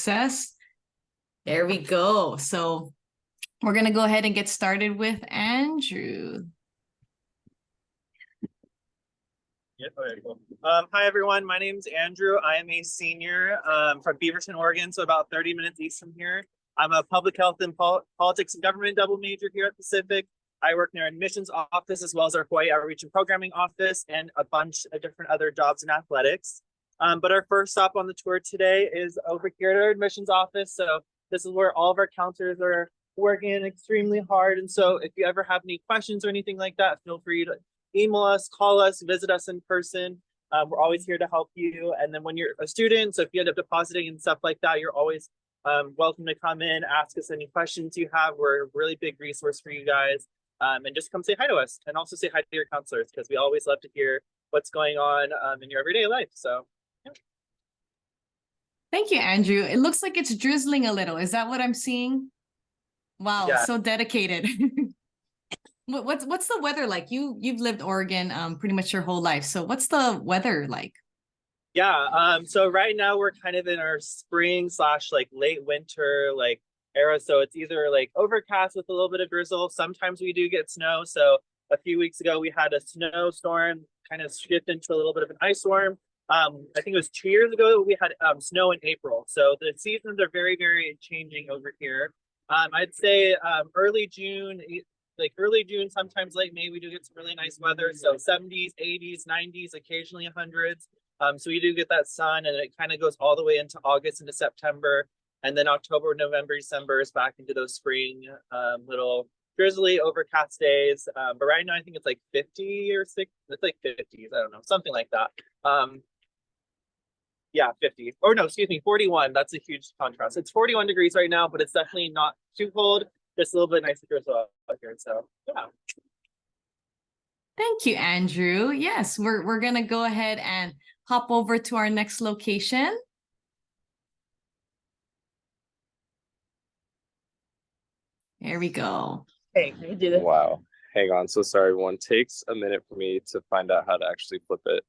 access. There we go. So we're going to go ahead and get started with Andrew. Yep. Okay, cool. Hi, everyone. My name's Andrew. I am a senior from Beaverton, Oregon, so about 30 minutes east from here. I'm a public health and politics and government double major here at Pacific. I work in our admissions office as well as our Hawaii outreach and programming office and a bunch of different other jobs in athletics. But our first stop on the tour today is over here at our admissions office. So this is where all of our counselors are working extremely hard. And so if you ever have any questions or anything like that, feel free to email us, call us, visit us in person. We're always here to help you. And then when you're a student, so if you end up depositing and stuff like that, you're always welcome to come in, ask us any questions you have. We're a really big resource for you guys. And just come say hi to us and also say hi to your counselors because we always love to hear what's going on in your everyday life. So, yeah. Thank you, Andrew. It looks like it's drizzling a little. Is that what I'm seeing? Wow, yeah. So dedicated. What's the weather like? You've lived Oregon pretty much your whole life. So what's the weather like? Yeah, so right now we're kind of in our spring / like late winter era. So it's either like overcast with a little bit of drizzle. Sometimes we do get snow. So a few weeks ago we had a snowstorm kind of shift into a little bit of an ice storm. I think it was 2 years ago we had snow in April. So the seasons are very, very changing over here. I'd say early June, sometimes late May, we do get some really nice weather. So 70s, 80s, 90s, occasionally 100s. So we do get that sun, and it kind of goes all the way into August into September. And then October, November, December is back into those spring little drizzly overcast days. But right now I think it's like 50 or 60, it's like 50s, I don't know, something like that. Yeah, 50. Or no, excuse me, 41. That's a huge contrast. It's 41 degrees right now, but it's definitely not too cold. Just a little bit nicer drizzle out here. So yeah. Thank you, Andrew. Yes, we're gonna go ahead and hop over to our next location. There we go. Hey, can you do this? Wow. Hang on. So sorry, everyone. Takes a minute for me to find out how to actually flip it.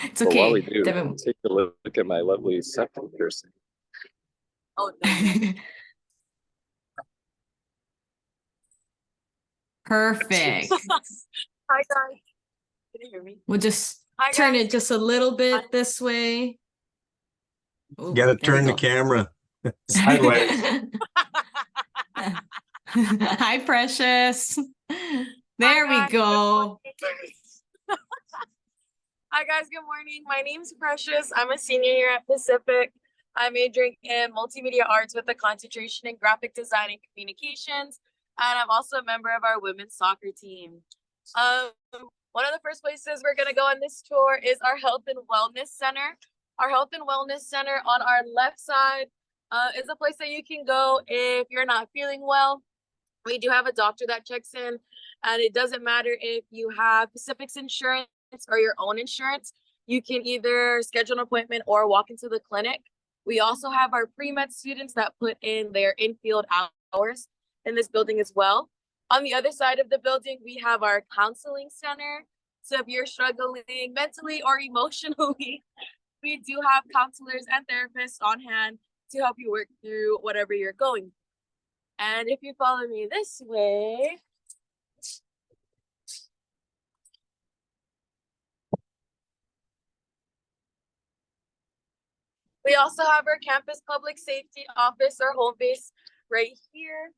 It's okay. But while we do, take a look at my lovely septum piercing. Oh, no. Perfect. Hi, guys. Can you hear me? We'll just turn it just a little bit this way. Ooh, gotta turn the camera sideways. Hi, Precious. There we go. Hi, guys. Good morning. My name's Precious. I'm a senior here at Pacific. I'm majoring in multimedia arts with a concentration in graphic design and communications. And I'm also a member of our women's soccer team. One of the first places we're going to go on this tour is our Health and Wellness Center. Our Health and Wellness Center on our left side is a place that you can go if you're not feeling well. We do have a doctor that checks in, and it doesn't matter if you have Pacific's insurance or your own insurance. You can either schedule an appointment or walk into the clinic. We also have our pre-med students that put in their in-field hours in this building as well. On the other side of the building, we have our counseling center. So if you're struggling mentally or emotionally, we do have counselors and therapists on hand to help you work through whatever you're going through. And if you follow me this way, we also have our campus public safety office, our home base right here.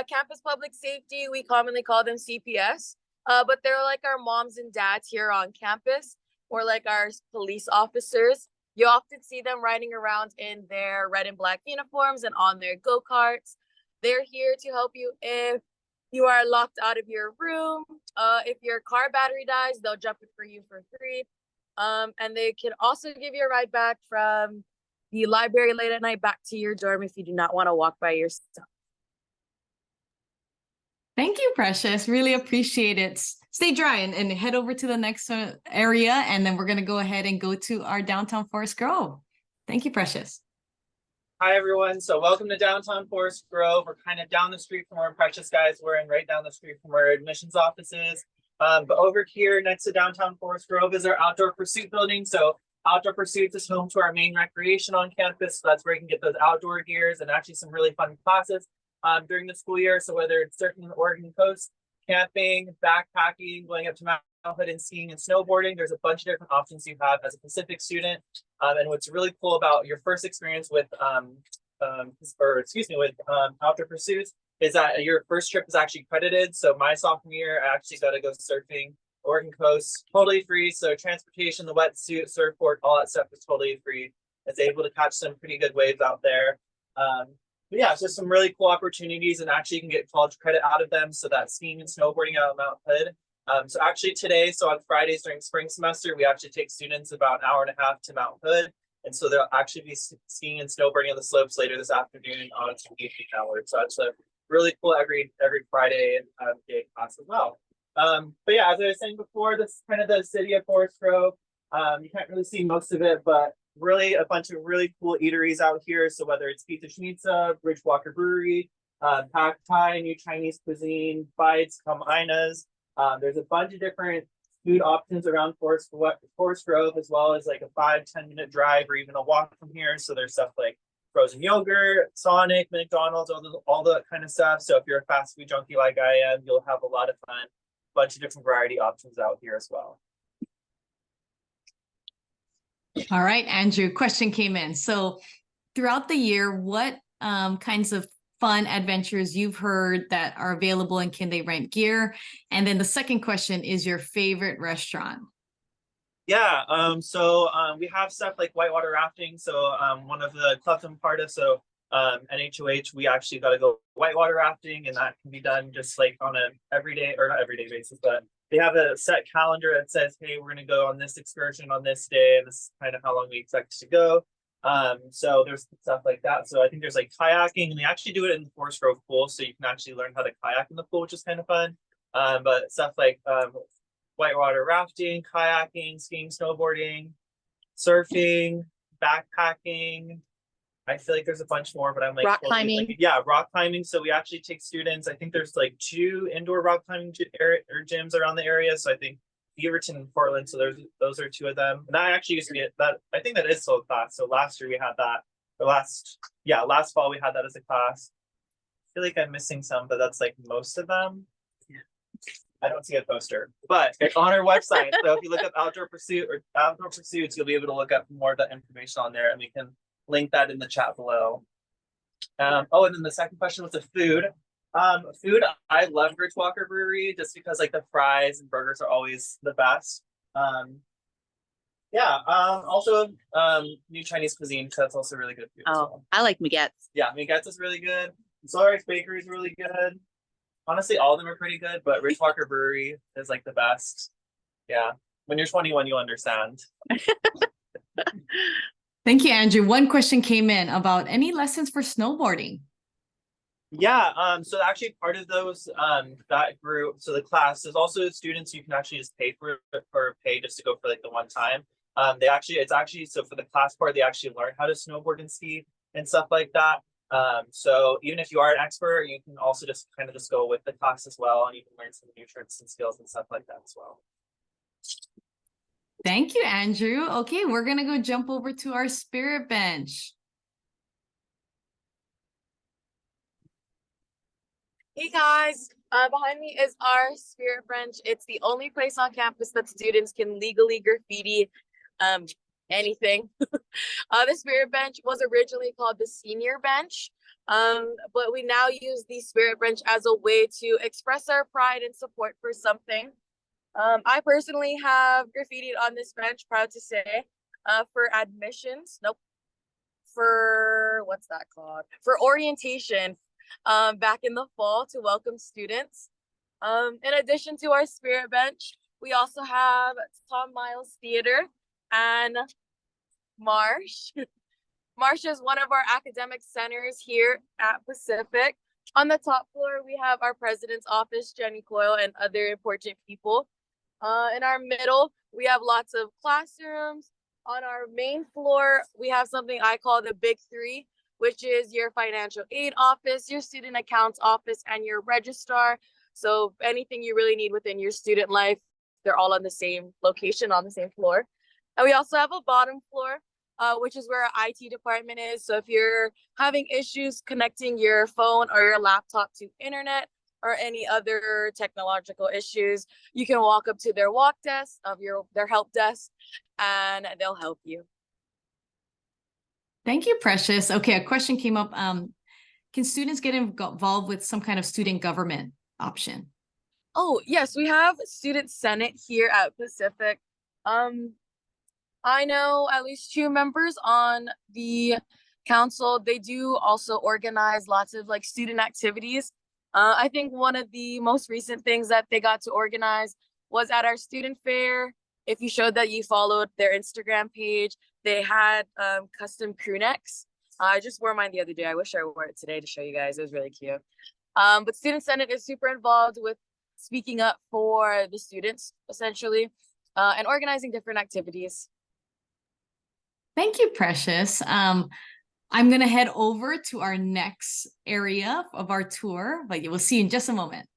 Campus public safety, we commonly call them CPS, but they're like our moms and dads here on campus, or like our police officers. You often see them riding around in their red and black uniforms and on their go-karts. They're here to help you if you are locked out of your room. If your car battery dies, they'll jump it for you for free. And they can also give you a ride back from the library late at night back to your dorm if you do not want to walk by yourself. Thank you, Precious. Really appreciate it. Stay dry and head over to the next area, and then we're going to go ahead and go to our downtown Forest Grove. Thank you, Precious. Hi, everyone. So welcome to downtown Forest Grove. We're kind of down the street from where Precious guys were, and right down the street from where admissions office is. But over here next to downtown Forest Grove is our outdoor pursuit building. So Outdoor Pursuits is home to our main recreation on campus. So that's where you can get those outdoor gears and actually some really fun classes during the school year. So whether it's surfing the Oregon coast, camping, backpacking, going up to Mount Hood and skiing and snowboarding, there's a bunch of different options you have as a Pacific student. And what's really cool about your first experience with Outdoor Pursuits is that your first trip is actually credited. So my sophomore year, I actually got to go surfing Oregon coast, totally free. So transportation, the wetsuit, surfboard, all that stuff is totally free. I was able to catch some pretty good waves out there. But yeah, so some really cool opportunities, and actually you can get college credit out of them. So that skiing and snowboarding out of Mount Hood. So actually today, so on Fridays during spring semester, we actually take students about an hour and a half to Mount Hood. And so they'll actually be skiing and snowboarding on the slopes later this afternoon on 18 hours. So that's a really cool every Friday day class as well. But yeah, as I was saying before, this is kind of the city of Forest Grove. You can't really see most of it, but really a bunch of really cool eateries out here. So whether it's Pizza Schmitza, Bridgewater Brewery, Pad Thai, new Chinese cuisine, Bites, Come Ina's. There's a bunch of different food options around Forest Grove, as well as like a 5-10 minute drive or even a walk from here. So there's stuff like frozen yogurt, Sonic, McDonald's, all that kind of stuff. So if you're a fast food junkie like I am, you'll have a lot of fun. Bunch of different variety options out here as well. All right, Andrew, question came in. So throughout the year, what kinds of fun adventures you've heard that are available and can they rent gear? And then the second question is your favorite restaurant. Yeah, so we have stuff like whitewater rafting. So one of the clubs I'm part of, so NHOH, we actually got to go whitewater rafting, and that can be done just like on a everyday, or not everyday basis, but they have a set calendar that says, hey, we're going to go on this excursion on this day, and this is kind of how long we expect to go. So there's stuff like that. So I think there's like kayaking, and they actually do it in the Forest Grove pool, so you can actually learn how to kayak in the pool, which is kind of fun. But stuff like whitewater rafting, kayaking, skiing, snowboarding, surfing, backpacking. I feel like there's a bunch more, but I'm like rock climbing. Rock climbing. So we actually take students. I think there's like 2 indoor rock climbing gyms around the area. So I think Beaverton and Portland. So those are 2 of them. And I actually used to get that. I think that is still a class. So last year we had that. Or last fall we had that as a class. I feel like I'm missing some, but that's like most of them. I don't see a poster, but it's on our website. So if you look up Outdoor Pursuits, you'll be able to look up more of the information on there, and we can link that in the chat below. And then the second question was the food. Food, I love Bridgewater Brewery just because like the fries and burgers are always the best. Also new Chinese cuisine, because that's also really good food. Oh, well. I like Miguette's. Yeah, Miguette's is really good. Solaris Bakery is really good. Honestly, all of them are pretty good, but Bridgewater Brewery is like the best. Yeah, when you're 21, you'll understand. Thank you, Andrew. One question came in about any lessons for snowboarding. Yeah, so actually part of those, that group, so the class, there's also students you can actually just pay for pay just to go for like the one time. So for the class part, they actually learn how to snowboard and ski and stuff like that. So even if you are an expert, you can also just kind of just go with the class as well, and you can learn some new tricks and skills and stuff like that as well. Thank you, Andrew. Okay, we're gonna go jump over to our spirit bench. Hey guys, behind me is our spirit bench. It's the only place on campus that students can legally graffiti anything. The spirit bench was originally called the senior bench, but we now use the spirit bench as a way to express our pride and support for something. I personally have graffitied on this bench, proud to say, for admissions. For what's that called? For orientation, back in the fall to welcome students. In addition to our spirit bench, we also have Tom Miles Theater and Marsh. Marsh is one of our academic centers here at Pacific. On the top floor, we have our president's office, Jenny Coyle, and other important people. In our middle, we have lots of classrooms. On our main floor, we have something I call the Big Three, which is your financial aid office, your student accounts office, and your registrar. So anything you really need within your student life, they're all on the same location, on the same floor. And we also have a bottom floor, which is where our IT department is. So if you're having issues connecting your phone or your laptop to internet or any other technological issues, you can walk up to their walk desk of their help desk, and they'll help you. Thank you, Precious. Okay, a question came up. Can students get involved with some kind of student government option? Oh, yes, we have Student Senate here at Pacific. I know at least 2 members on the council. They do also organize lots of like student activities. I think one of the most recent things that they got to organize was at our student fair. If you showed that you followed their Instagram page, they had custom crew necks. I just wore mine the other day. I wish I wore it today to show you guys. It was really cute. But Student Senate is super involved with speaking up for the students, essentially, and organizing different activities. Thank you, Precious. I'm going to head over to our next area of our tour, but you will see in just a moment.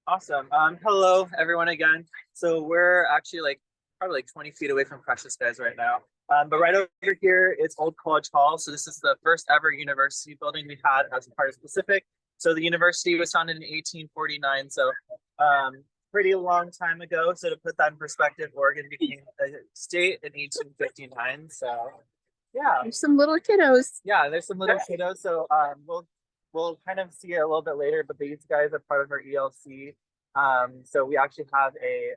Awesome. Hello everyone again. So we're actually probably 20 feet away from Precious guys right now. But right over here is Old College Hall. So this is the first ever university building we had as a part of Pacific. So the university was founded in 1849. So pretty long time ago. So to put that in perspective, Oregon became a state in 1859. So yeah. There's some little kiddos. Yeah, there's some little kiddos. So we'll kind of see it a little bit later, but these guys are part of our ELC. So we actually have a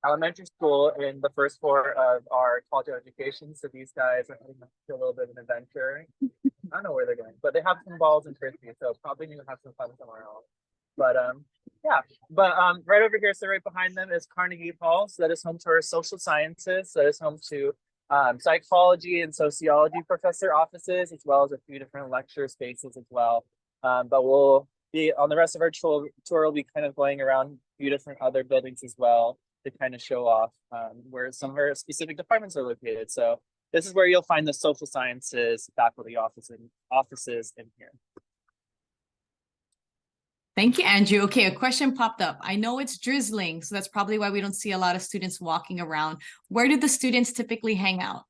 elementary school in the first floor of our college of education. So these guys are having a little bit of an adventure. I don't know where they're going, but they have some balls and frisbees, so probably need to have some fun somewhere else. But yeah, but right over here, so right behind them is Carnegie Hall. So that is home to our social sciences. So that is home to psychology and sociology professor offices, as well as a few different lecture spaces as well. But we'll be on the rest of our tour, we'll be kind of going around a few different other buildings as well to kind of show off where some of our specific departments are located. So this is where you'll find the social sciences faculty offices in here. Thank you, Andrew. Okay, a question popped up. I know it's drizzling, so that's probably why we don't see a lot of students walking around. Where do the students typically hang out?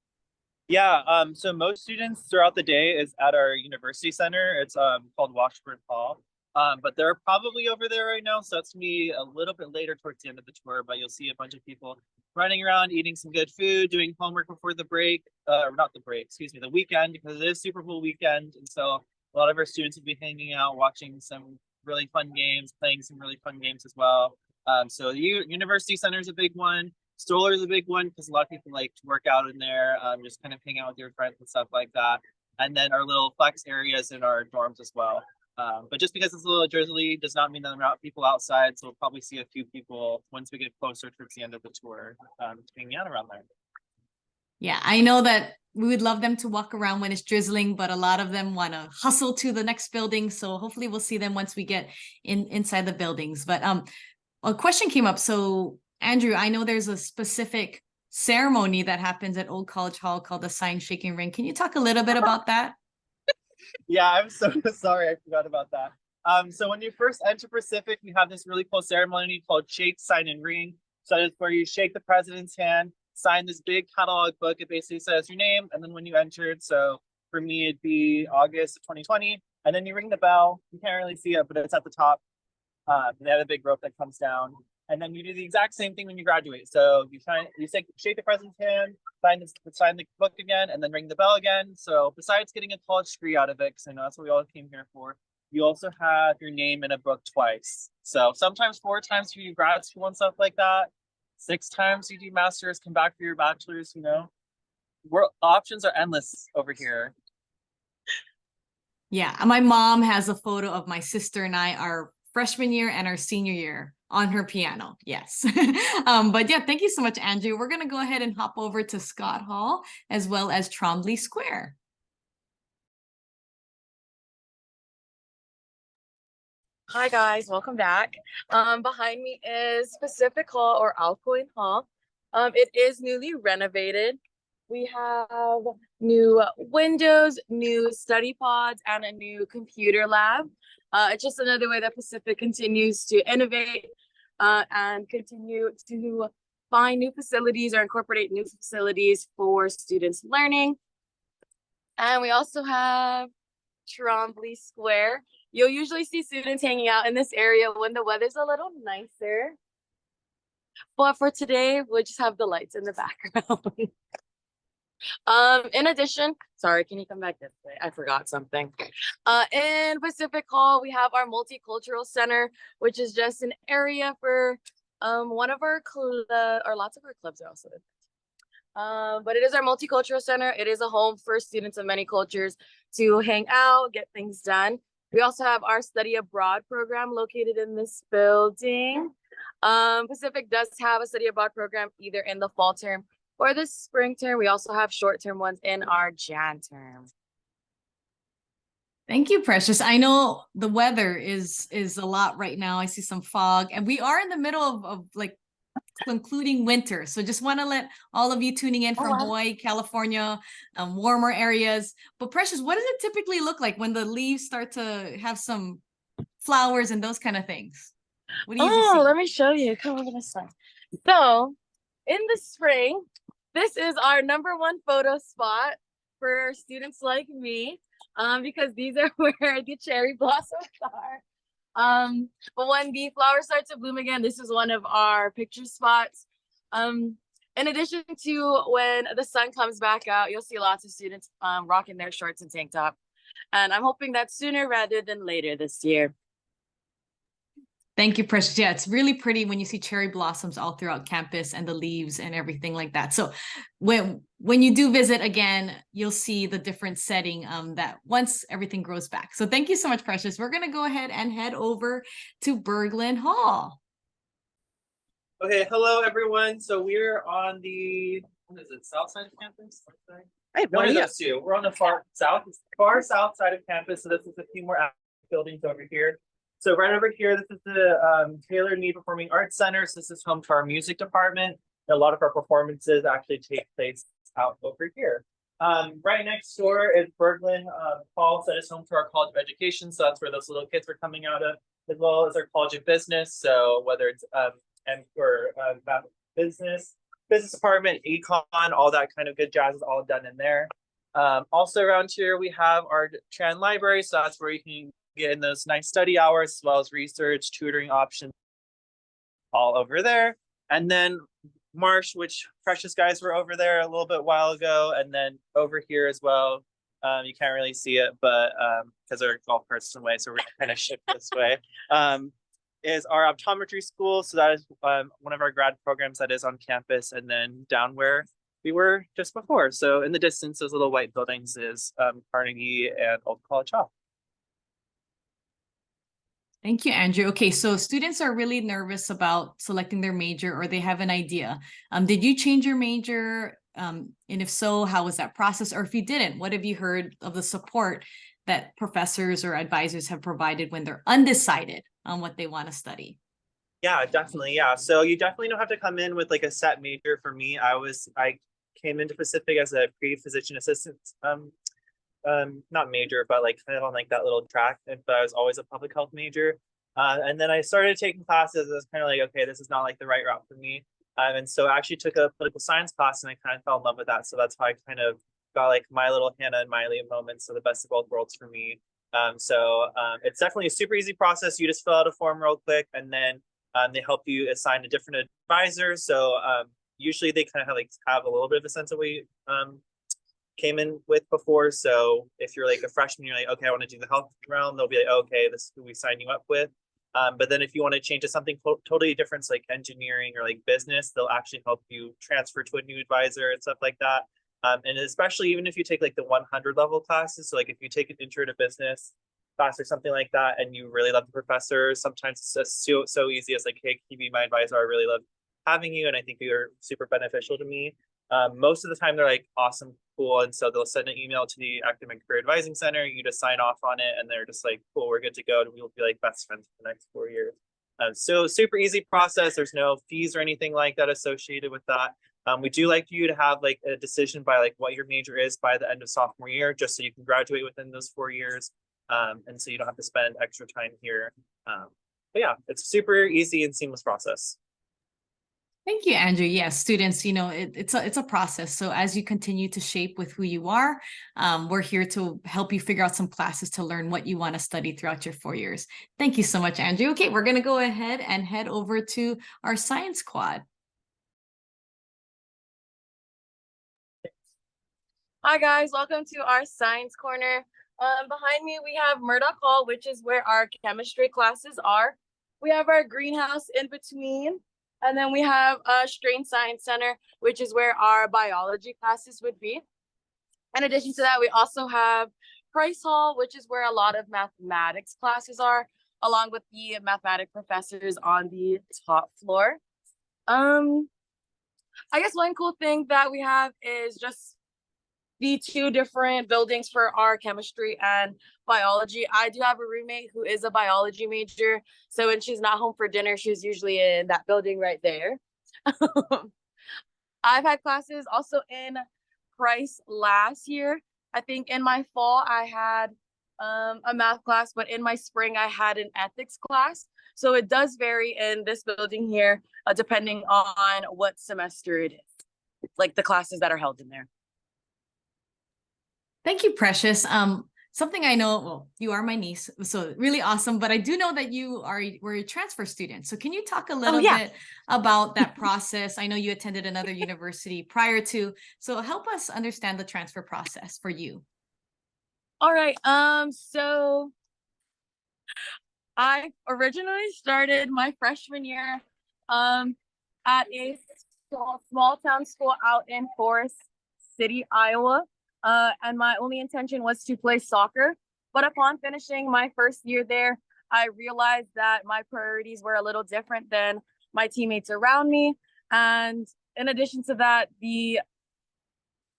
Yeah, so most students throughout the day is at our university center. It's called Washburn Hall. But they're probably over there right now, so that's gonna be a little bit later towards the end of the tour, but you'll see a bunch of people running around, eating some good food, doing homework before the break, not the break, excuse me, the weekend, because it is Super Bowl weekend. And so a lot of our students will be hanging out, watching some really fun games, playing some really fun games as well. So the University Center is a big one. Stoller is a big one because a lot of people like to work out in there, just kind of hang out with your friends and stuff like that. And then our little flex areas in our dorms as well. But just because it's a little drizzly does not mean that there are not people outside. So we'll probably see a few people once we get closer towards the end of the tour, hanging out around there. Yeah, I know that we would love them to walk around when it's drizzling, but a lot of them want to hustle to the next building. So hopefully we'll see them once we get inside the buildings. But a question came up. So Andrew, I know there's a specific ceremony that happens at Old College Hall called the Sign Shaking Ring. Can you talk a little bit about that? Yeah, I'm so sorry. I forgot about that. So when you first enter Pacific, we have this really cool ceremony called Shake, Sign, and Ring. So it's where you shake the president's hand, sign this big catalog book. It basically says your name, and then when you entered, so for me, it'd be August of 2020, and then you ring the bell. You can't really see it, but it's at the top. They have a big rope that comes down, and then you do the exact same thing when you graduate. So you shake the president's hand, sign the book again, and then ring the bell again. So besides getting a college degree out of it, because I know that's what we all came here for, you also have your name in a book twice. So sometimes 4 times for your grad school and stuff like that. 6 times you do masters, come back for your bachelor's. You know, options are endless over here. Yeah, my mom has a photo of my sister and I, our freshman year and our senior year, on her piano. Yes. But yeah, thank you so much, Andrew. We're going to go ahead and hop over to Scott Hall as well as Trombley Square. Hi guys, welcome back. Behind me is Pacific Hall or Alcoin Hall. It is newly renovated. We have new windows, new study pods, and a new computer lab. It's just another way that Pacific continues to innovate and continue to find new facilities or incorporate new facilities for students learning. And we also have Trombley Square. You'll usually see students hanging out in this area when the weather's a little nicer. But for today, we'll just have the lights in the background. In addition, sorry, can you come back this way? I forgot something. In Pacific Hall, we have our multicultural center, which is just an area for one of our or lots of our clubs are also in it. But it is our multicultural center. It is a home for students of many cultures to hang out, get things done. We also have our study abroad program located in this building. Pacific does have a study abroad program either in the fall term or the spring term. We also have short-term ones in our Jan term. Thank you, Precious. I know the weather is a lot right now. I see some fog, and we are in the middle of like concluding winter. So just want to let all of you tuning in from Hawaii, California, warmer areas. But Precious, what does it typically look like when the leaves start to have some flowers and those kind of things? What do you see? Let me show you. Come over this side. So in the spring, this is our #1 photo spot for students like me, because these are where the cherry blossoms are. But when the flowers start to bloom again, this is one of our picture spots. In addition to when the sun comes back out, you'll see lots of students rocking their shorts and tank top. And I'm hoping that sooner rather than later this year. Thank you, Precious. Yeah, it's really pretty when you see cherry blossoms all throughout campus and the leaves and everything like that. So when you do visit again, you'll see the different setting that once everything grows back. So thank you so much, Precious. We're going to go ahead and head over to Berglund Hall. Okay, hello everyone. So we're on the, what is it, south side of campus? I have no One of idea. those two. We're on the far south side of campus. So this is a few more buildings over here. So right over here, this is the Taylor Knee Performing Arts Center. So this is home to our music department. And a lot of our performances actually take place out over here. Right next door is Berglund Hall, that is home to our College of Education. So that's where those little kids are coming out of, as well as our College of Business. So whether it's business department, econ, all that kind of good jazz is all done in there. Also around here, we have our Chan Library. So that's where you can get in those nice study hours, as well as research, tutoring options, all over there. And then Marsh, which Precious guys were over there a little bit while ago, and then over here as well. You can't really see it, but because our golf cart's in the way, so we're gonna kind of shift this way. Is our optometry school. So that is one of our grad programs that is on campus, and then down where we were just before. So in the distance, those little white buildings is Carnegie and Old College Hall. Thank you, Andrew. Okay, so students are really nervous about selecting their major, or they have an idea. Did you change your major? And if so, how was that process? Or if you didn't, what have you heard of the support that professors or advisors have provided when they're undecided on what they want to study? Yeah, definitely. Yeah. So you definitely don't have to come in with like a set major. For me, I came into Pacific as a pre-physician assistant, not major, but like kind of on like that little track. But I was always a public health major. And then I started taking classes. I was kind of like, okay, this is not like the right route for me. And so I actually took a political science class, and I kind of fell in love with that. So that's how I kind of got like my little Hannah and Miley moment. So the best of both worlds for me. It's definitely a super easy process. You just fill out a form real quick, and then they help you assign a different advisor. So usually they kind of have a little bit of a sense of what you came in with before. So if you're like a freshman, you're like, okay, I want to do the health realm. They'll be like, okay, this is who we sign you up with. But then if you want to change to something totally different, like engineering or like business, they'll actually help you transfer to a new advisor and stuff like that. And especially even if you take like the 100 level classes, so like if you take an intro to business class or something like that, and you really love the professor, sometimes it's just so easy as like, hey, can you be my advisor? I really love having you, and I think you're super beneficial to me. Most of the time they're like awesome, cool, and so they'll send an email to the Academic Career Advising Center. You just sign off on it, and they're just like, cool, we're good to go, and we'll be like best friends for the next 4 years. So super easy process. There's no fees or anything like that associated with that. We do like you to have like a decision by like what your major is by the end of sophomore year, just so you can graduate within those 4 years. And so you don't have to spend extra time here. but yeah, it's a super easy and seamless process. Thank you, Andrew. Yes, students, it's a process. So as you continue to shape with who you are, we're here to help you figure out some classes to learn what you want to study throughout your 4 years. Thank you so much, Andrew. Okay, we're going to go ahead and head over to our science quad. Hi guys, welcome to our science corner. Behind me we have Murdoch Hall, which is where our chemistry classes are. We have our greenhouse in between, and then we have a Strain Science Center, which is where our biology classes would be. In addition to that, we also have Price Hall, which is where a lot of mathematics classes are, along with the mathematics professors on the top floor. I guess one cool thing that we have is just the 2 different buildings for our chemistry and biology. I do have a roommate who is a biology major, so when she's not home for dinner, she's usually in that building right there. I've had classes also in Price last year. I think in my fall I had a math class, but in my spring I had an ethics class. So it does vary in this building here, depending on what semester it is, like the classes that are held in there. Thank you, Precious. Something I know, well, you are my niece, so really awesome, but I do know that were a transfer student. So can you talk a little bit about that process? I know you attended another university prior to, so help us understand the transfer process for you. All right, so I originally started my freshman year at a small town school out in Forest City, Iowa. And my only intention was to play soccer. But upon finishing my first year there, I realized that my priorities were a little different than my teammates around me. And in addition to that, the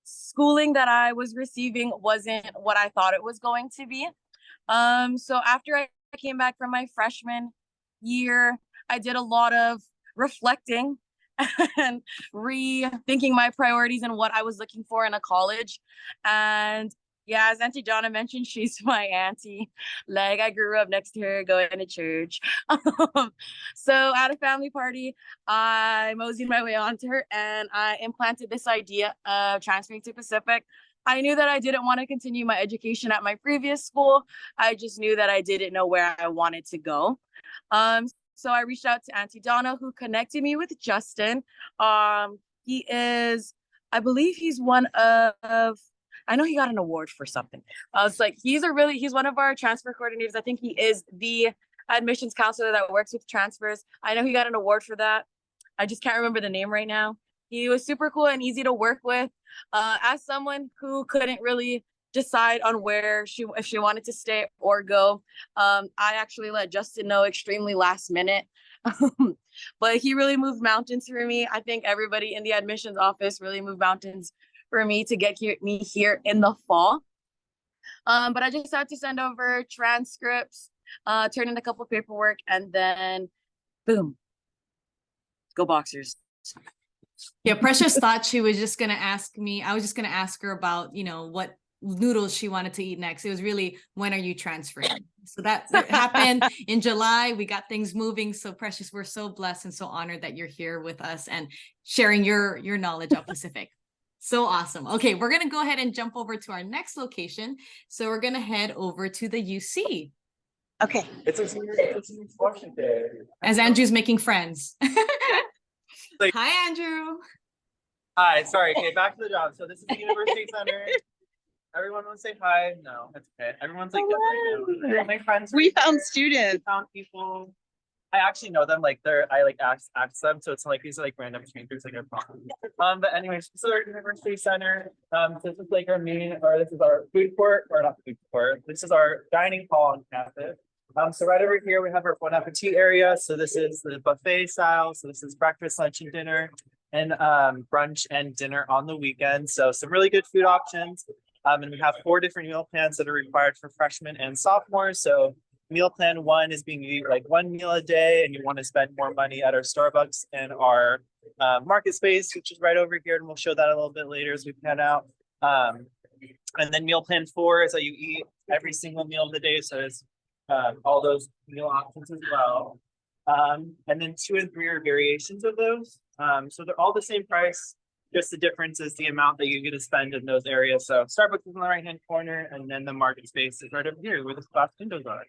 schooling that I was receiving wasn't what I thought it was going to be. So after I came back from my freshman year, I did a lot of reflecting and rethinking my priorities and what I was looking for in a college. And yeah, as Auntie Donna mentioned, she's my auntie. Like, I grew up next to her going to church. So at a family party, I moseyed my way onto her and I implanted this idea of transferring to Pacific. I knew that I didn't want to continue my education at my previous school. I just knew that I didn't know where I wanted to go. So I reached out to Auntie Donna, who connected me with Justin. He is, I believe he's one of, I know he got an award for something. It's like, he's one of our transfer coordinators. I think he is the admissions counselor that works with transfers. I know he got an award for that. I just can't remember the name right now. He was super cool and easy to work with. As someone who couldn't really decide on if she wanted to stay or go, I actually let Justin know extremely last minute. But he really moved mountains for me. I think everybody in the admissions office really moved mountains for me to get me here in the fall. But I just had to send over transcripts, turn in a couple of paperwork, and then boom, go Boxers. Yeah, Precious thought she was just going to ask me. I was just going to ask her about, what noodles she wanted to eat next. It was really, when are you transferring? So that happened in July. We got things moving. So Precious, we're so blessed and so honored that you're here with us and sharing your knowledge of Pacific. So awesome. Okay, we're going to go ahead and jump over to our next location. So we're going to head over to the UC. Okay. It's a Washington. As Andrew's making friends. Hi, Andrew. Hi, sorry. Okay, back to the job. So this is the University Center. Everyone want to say hi? No, that's okay. Everyone's like, yes, I know. My friends. We found students. We found people. I actually know them. Like I asked them, so it's like these are like random strangers, like I'm But anyways, this is our University Center. This is like our this is our food court, or not food court. This is our dining hall on campus. So right over here we have our Bon Appetit area. So this is the buffet style. So this is breakfast, lunch, and dinner, and brunch and dinner on the weekend. So some really good food options. And we have 4 different meal plans that are required for freshmen and sophomores. So meal plan 1 is being eat like 1 meal a day, and you want to spend more money at our Starbucks and our market space, which is right over here, and we'll show that a little bit later as we pan out. And then meal plan 4 is that you eat every single meal of the day, so it's all those meal options as well. And then 2 and 3 are variations of those. So they're all the same price. Just the difference is the amount that you get to spend in those areas. So Starbucks is in the right-hand corner, and then the market space is right over here where the glass windows are.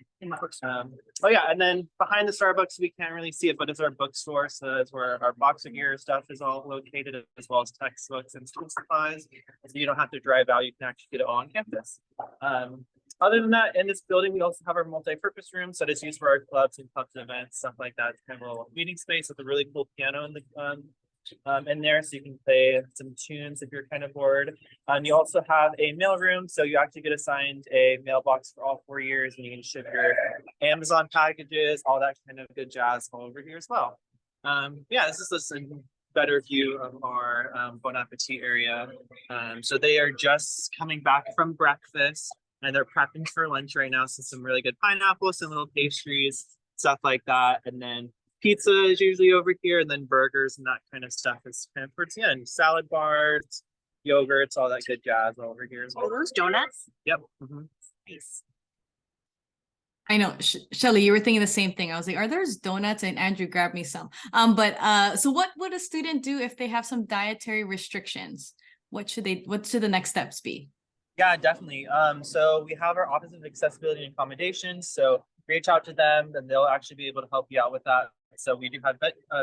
Oh yeah, and then behind the Starbucks, we can't really see it, but it's our bookstore. So that's where our Boxer Gear stuff is all located, as well as textbooks and school supplies. So you don't have to drive out, you can actually get it all on campus. Other than that, in this building, we also have our multi-purpose room. So it's used for our clubs and events, stuff like that. It's kind of a little meeting space with a really cool piano in the in there, so you can play some tunes if you're kind of bored. You also have a mail room, so you actually get assigned a mailbox for all 4 years, and you can ship your Amazon packages, all that kind of good jazz all over here as well. Yeah, this is a better view of our Bon Appetit area. So they are just coming back from breakfast, and they're prepping for lunch right now. So some really good pineapples and little pastries, stuff like that, and then pizza is usually over here, and then burgers and that kind of stuff is kind of towards the end. Salad bars, yogurts, all that good jazz over here as well. Are those donuts? Yep. Nice. I know, Shelly, you were thinking the same thing. I was like, are there's donuts? And Andrew grabbed me some. So what would a student do if they have some dietary restrictions? What should the next steps be? Yeah, definitely. So we have our Office of Accessibility and Accommodations. So reach out to them, and they'll actually be able to help you out with that. So we do have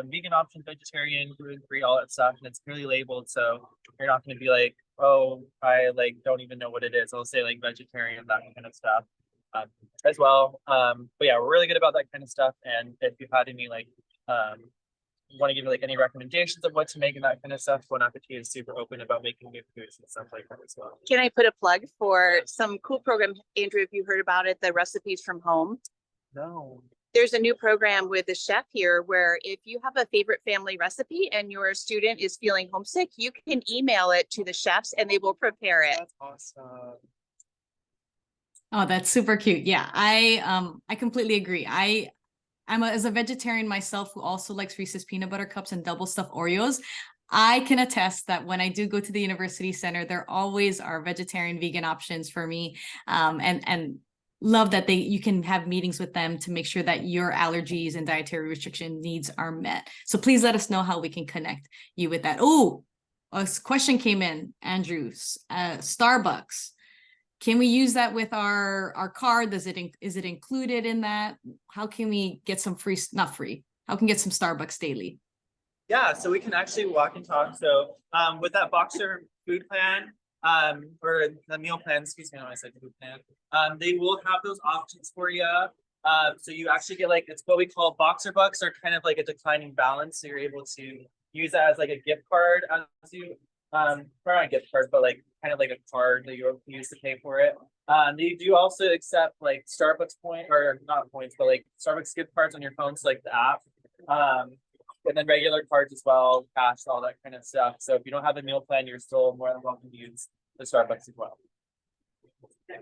vegan options, vegetarian, gluten-free, all that stuff, and it's clearly labeled. So you're not going to be like, oh, I don't even know what it is. I'll say like vegetarian, that kind of stuff as well. But yeah, we're really good about that kind of stuff. And if you've had any want to give like any recommendations of what to make and that kind of stuff, Bon Appetit is super open about making new foods and stuff like that as well. Can I put a plug for some cool program, Andrew, if you heard about it, the Recipes from Home? No. There's a new program with the chef here where if you have a favorite family recipe and your student is feeling homesick, you can email it to the chefs and they will prepare it. That's awesome. Oh, that's super cute. Yeah, I completely agree. As a vegetarian myself who also likes Reese's peanut butter cups and double stuffed Oreos, I can attest that when I do go to the University Center, there always are vegetarian, vegan options for me, and love that you can have meetings with them to make sure that your allergies and dietary restriction needs are met. So please let us know how we can connect you with that. Oh, a question came in, Andrew. Starbucks. Can we use that with our card? Is it included in that? How can we get some not free? How can we get some Starbucks daily? Yeah, so we can actually walk and talk. So with that Boxer food plan, or the meal plan, excuse me, I said food plan, they will have those options for you. So you actually get it's what we call Boxer Bucks, or kind of like a declining balance. So you're able to use that as like a gift card as you, or not a gift card, but kind of like a card that you use to pay for it. They do also accept Starbucks not points, but Starbucks gift cards on your phone, so the app. And then regular cards as well, cash, all that kind of stuff. So if you don't have a meal plan, you're still more than welcome to use the Starbucks as well.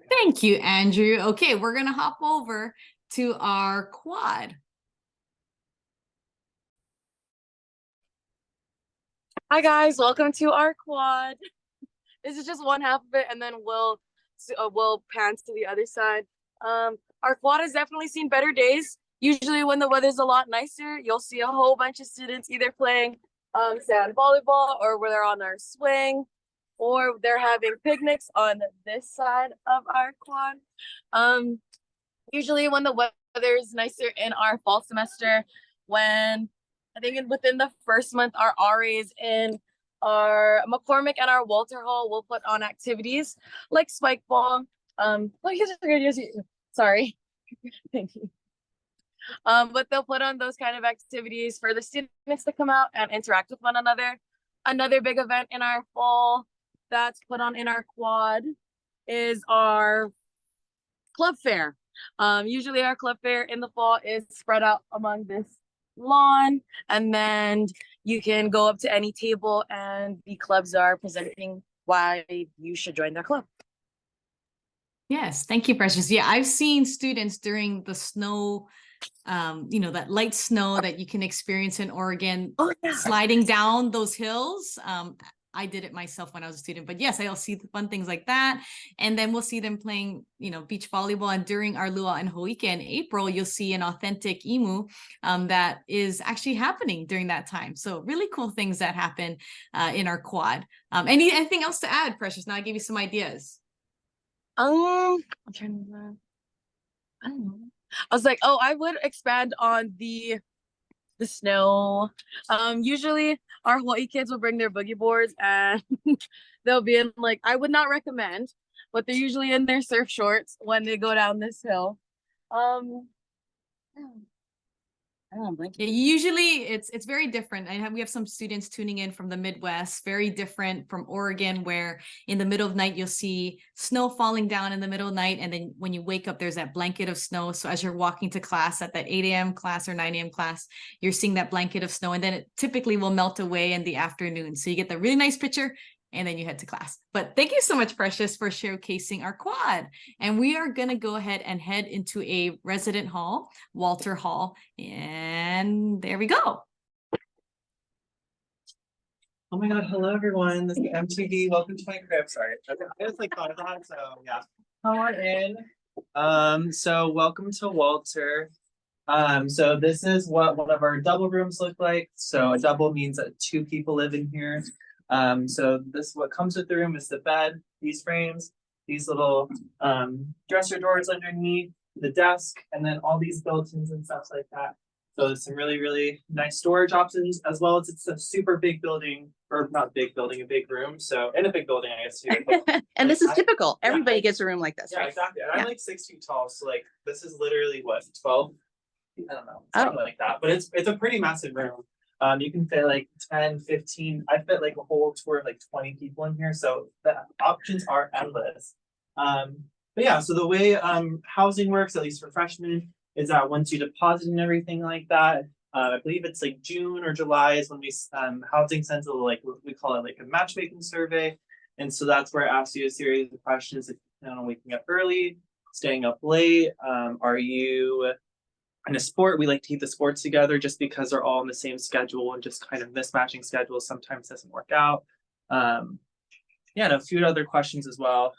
Thank you, Andrew. Okay, we're gonna hop over to our quad. Hi guys, welcome to our quad. This is just one half of it, and then we'll pan to the other side. Our quad has definitely seen better days. Usually when the weather's a lot nicer, you'll see a whole bunch of students either playing sand volleyball, or where they're on our swing, or they're having picnics on this side of our quad. Usually when the weather is nicer in our fall semester, when I think within the first month, our RAs in our McCormick and our Walter Hall will put on activities like spike ball. Sorry, thank you. But they'll put on those kind of activities for the students to come out and interact with one another. Another big event in our fall that's put on in our quad is our club fair. Usually our club fair in the fall is spread out among this lawn, and then you can go up to any table and the clubs are presenting why you should join their club. Yes, thank you, Precious. Yeah, I've seen students during the snow, that light snow that you can experience in Oregon, sliding down those hills. I did it myself when I was a student. But yes, I'll see fun things like that. And then we'll see them playing, beach volleyball. And during our Luau and Ho'ike in April, you'll see an authentic imu that is actually happening during that time. So really cool things that happen in our quad. Anything else to add, Precious? Now I gave you some ideas. I'm trying to. I don't know. I was like, oh, I would expand on the snow. Usually our Hawaii kids will bring their boogie boards and they'll be in like, I would not recommend, but they're usually in their surf shorts when they go down this hill. Yeah, usually it's very different. We have some students tuning in from the Midwest, very different from Oregon, where in the middle of night you'll see snow falling down in the middle of night, and then when you wake up there's that blanket of snow. So as you're walking to class at that 8 a.m. class or 9 a.m. class, you're seeing that blanket of snow, and then it typically will melt away in the afternoon. So you get the really nice picture and then you head to class. But thank you so much, Precious, for showcasing our quad. And we are going to go ahead and head into a resident hall, Walter Hall. And there we go. Oh my God, hello everyone. This is MTV. Welcome to my crib. Sorry. I just thought of that, so yeah. Come on in. So welcome to Walter. So this is what one of our double rooms look like. So a double means that 2 people live in here. So what comes with the room is the bed, these frames, these little dresser doors underneath, the desk, and then all these built-ins and stuff like that. So there's some really, really nice storage options, as well as it's a super big building, or not big building, a big room. So, and a big building, I guess, too. And this is typical. Everybody gets a room like this, Yeah, right? exactly. And I'm like 6 feet tall, so like this is literally what, 12? I don't know, something like that. But it's a pretty massive room. You can fit like 10, 15, I fit like a whole tour of like 20 people in here. So the options are endless. But yeah, so the way housing works, at least for freshmen, is that once you deposit and everything like that, I believe it's like June or July is when we housing sends a like, we call it like a matchmaking survey. And so that's where it asks you a series of questions. If you plan on waking up early, staying up late, are you in a sport? We like to keep the sports together just because they're all on the same schedule, and just kind of mismatching schedules sometimes doesn't work out. Yeah, and a few other questions as well.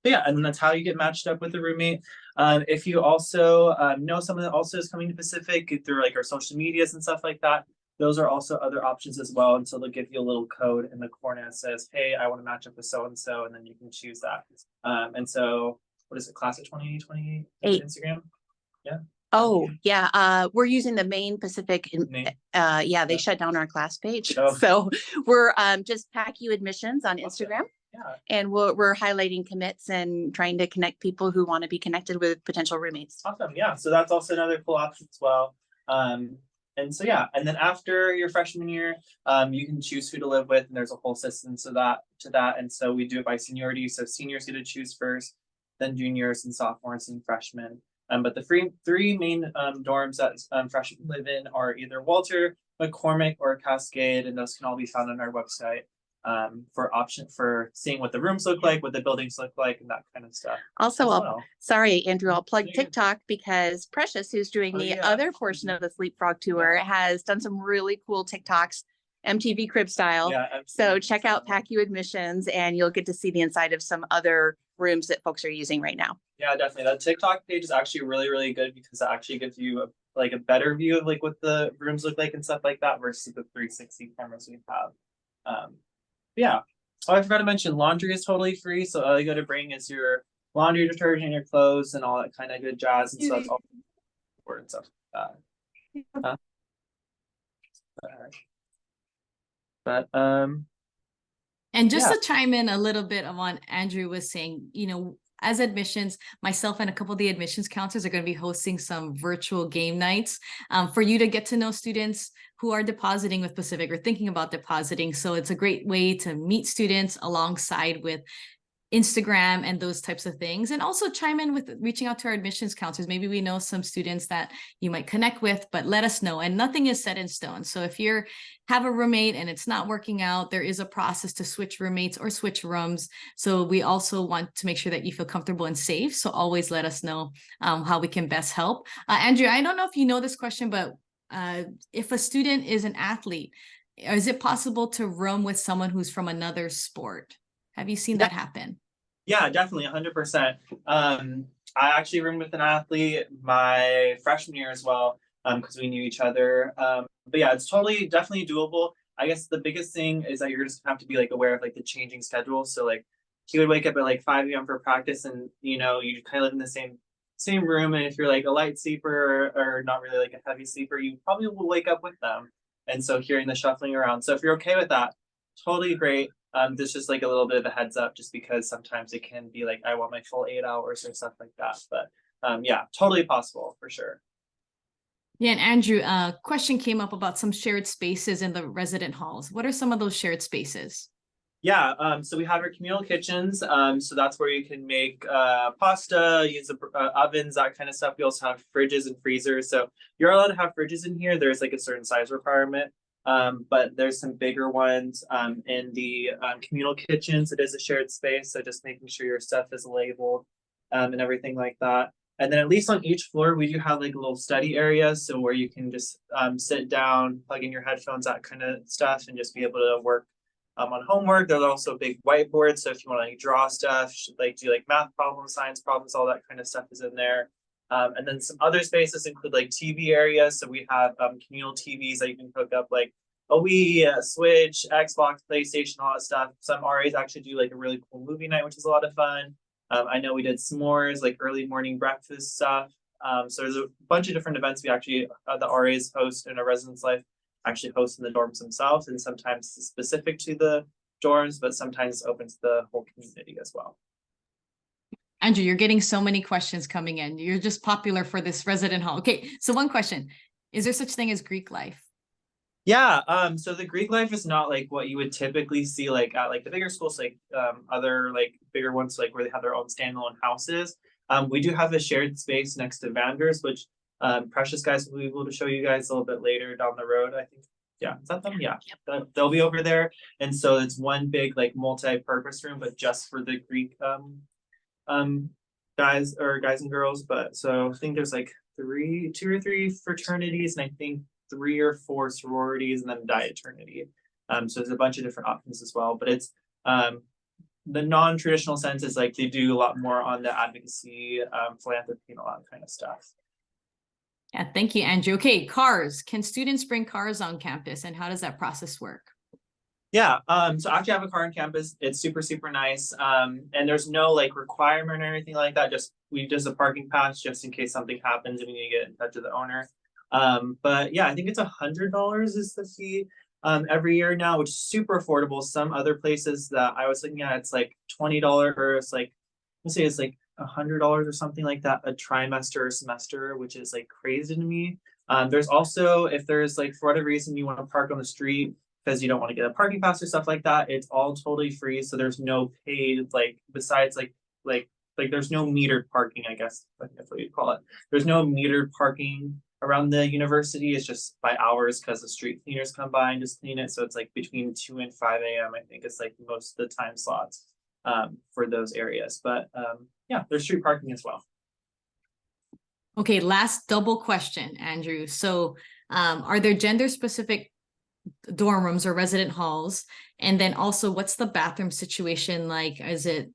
But yeah, and that's how you get matched up with a roommate. If you also know someone that also is coming to Pacific through like our social medias and stuff like that, those are also other options as well. And so they'll give you a little code in the corner that says, hey, I want to match up with so-and-so, and then you can choose that. And so what is it, class of 2028 Instagram? Yeah. Oh, yeah. We're using the main Pacific. Yeah, they shut down our class page. Oh. So we're just PACU admissions on Instagram. Yeah. And we're highlighting commits and trying to connect people who want to be connected with potential roommates. Awesome. Yeah. So that's also another cool option as well. And so, yeah. And then after your freshman year, you can choose who to live with, and there's a whole system to that. And so we do it by seniority. So seniors get to choose first, then juniors and sophomores and freshmen. But the three main dorms that freshmen live in are either Walter, McCormick, or Cascade, and those can all be found on our website for seeing what the rooms look like, what the buildings look like, and that kind of stuff. Also, sorry, Andrew, I'll plug TikTok because Precious, who's doing the other portion of the Sleepfrog tour, has done some really cool TikToks, MTV Crib style. Yeah, so check out PACU admissions, and you'll get to see the inside of some other rooms that folks are using right now. Yeah, definitely. That TikTok page is actually really, really good because it actually gives you a better view of like what the rooms look like and stuff like that versus the 360 cameras we have. Yeah. Oh, I forgot to mention laundry is totally free. So all you got to bring is your laundry detergent, your clothes, and all that kind of good jazz. And so that's all important stuff like that. And just to chime in a little bit on what Andrew was saying, as admissions, myself and a couple of the admissions counselors are going to be hosting some virtual game nights for you to get to know students who are depositing with Pacific or thinking about depositing. So it's a great way to meet students alongside with Instagram and those types of things, and also chime in with reaching out to our admissions counselors. Maybe we know some students that you might connect with, but let us know. And nothing is set in stone. So if you have a roommate and it's not working out, there is a process to switch roommates or switch rooms. So we also want to make sure that you feel comfortable and safe. So always let us know how we can best help. Andrew, I don't know if you know this question, but if a student is an athlete is it possible to room with someone who's from another sport? Have you seen that happen? Yeah, definitely, 100%. I actually roomed with an athlete my freshman year as well, because we knew each other. But yeah, it's definitely doable. I guess the biggest thing is that you're just have to be like aware of like the changing schedule. So like he would wake up at like 5 a.m. for practice, and you kind of live in the same room. And if you're like a light sleeper or not really like a heavy sleeper, you probably will wake up with them. And so hearing the shuffling around. So if you're okay with that, totally great. There's just like a little bit of a heads up, just because sometimes it can be like, I want my full 8 hours or stuff like that. But yeah, totally possible for sure. Yeah, and Andrew, question came up about some shared spaces in the resident halls. What are some of those shared spaces? Yeah, so we have our communal kitchens. So that's where you can make pasta, use the ovens, that kind of stuff. We also have fridges and freezers. So you're allowed to have fridges in here. There's like a certain size requirement. But there's some bigger ones in the communal kitchens. It is a shared space, so just making sure your stuff is labeled and everything like that. And then at least on each floor, we do have like a little study area, so where you can just sit down, plug in your headphones, that kind of stuff, and just be able to work on homework. There's also big whiteboards, so if you want to like draw stuff, like do like math problems, science problems, all that kind of stuff is in there. And then some other spaces include like TV areas. So we have communal TVs that you can hook up like a Wii, a Switch, Xbox, PlayStation, all that stuff. Some RAs actually do like a really cool movie night, which is a lot of fun. I know we did s'mores, like early morning breakfast stuff. So there's a bunch of different events we actually, the RAs host in our residence life, actually host in the dorms themselves. And sometimes it's specific to the dorms, but sometimes open to the whole community as well. Andrew, you're getting so many questions coming in. You're just popular for this resident hall. Okay, so one question. Is there such thing as Greek life? Yeah, so the Greek life is not like what you would typically see like at like the bigger schools, like other like bigger ones, like where they have their own standalone houses. We do have a shared space next to Vanders, which Precious guys will be able to show you guys a little bit later down the road, I think. Yeah, is that them? Yeah, they'll be over there. And so it's one big like multi-purpose room, but just for the Greek guys and girls. But so I think there's like 2 or 3 fraternities, and I think 3 or 4 sororities, and then dieternity. So there's a bunch of different options as well. But it's the non-traditional sense is like they do a lot more on the advocacy, philanthropy, and all that kind of stuff. Yeah, thank you, Andrew. Okay, cars. Can students bring cars on campus, and how does that process work? Yeah, so I actually have a car on campus. It's super, super nice. And there's no like requirement or anything like that. We just a parking pass just in case something happens and we need to get in touch with the owner. But yeah, I think it's $100 is the fee every year now, which is super affordable. Some other places that I was looking at, it's like $20, or it's like, let's say it's like $100 or something like that a trimester or semester, which is like crazy to me. There's also, if there's like for whatever reason you want to park on the street because you don't want to get a parking pass or stuff like that, it's all totally free. So there's no paid, like besides like there's no metered parking, I guess that's what you'd call it. There's no metered parking around the university. It's just by hours because the street cleaners come by and just clean it. So it's like between 2 and 5 a.m. I think it's like most of the time slots for those areas. But yeah, there's street parking as well. Okay, last double question, Andrew. So are there gender specific dorm rooms or resident halls? And then also what's the bathroom situation like? Is it,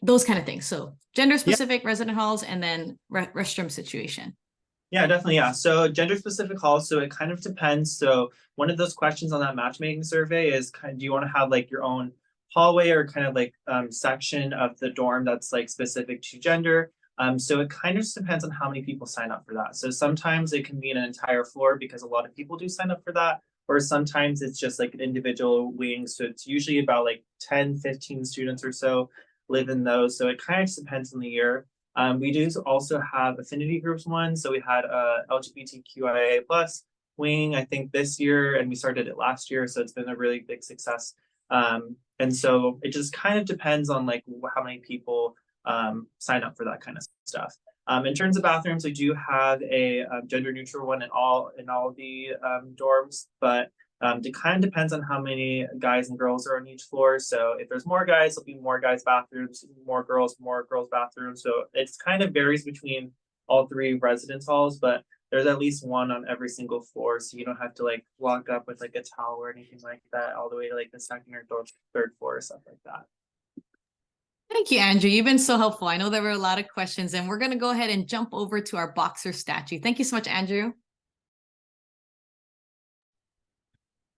those kind of things? So gender specific resident halls, and then restroom situation. Yeah, definitely. Yeah. So gender specific halls. So it kind of depends. So one of those questions on that matchmaking survey is do you want to have like your own hallway or kind of like section of the dorm that's like specific to gender? So it kind of just depends on how many people sign up for that. So sometimes it can be an entire floor because a lot of people do sign up for that. Or sometimes it's just like an individual wing. So it's usually about like 10, 15 students or so live in those. So it kind of just depends on the year. We do also have affinity groups one. So we had a LGBTQIA+ wing, I think this year, and we started it last year. So it's been a really big success. And so it just kind of depends on like how many people sign up for that kind of stuff. In terms of bathrooms, we do have a gender neutral one in all the dorms, but it kind of depends on how many guys and girls are on each floor. So if there's more guys, there'll be more guys bathrooms, more girls bathrooms. So it's kind of varies between all 3 residence halls, but there's at least one on every single floor, so you don't have to like walk up with like a towel or anything like that all the way to like the second or third floor or stuff like that. Thank you, Andrew. You've been so helpful. I know there were a lot of questions, and we're going to go ahead and jump over to our boxer statue. Thank you so much, Andrew.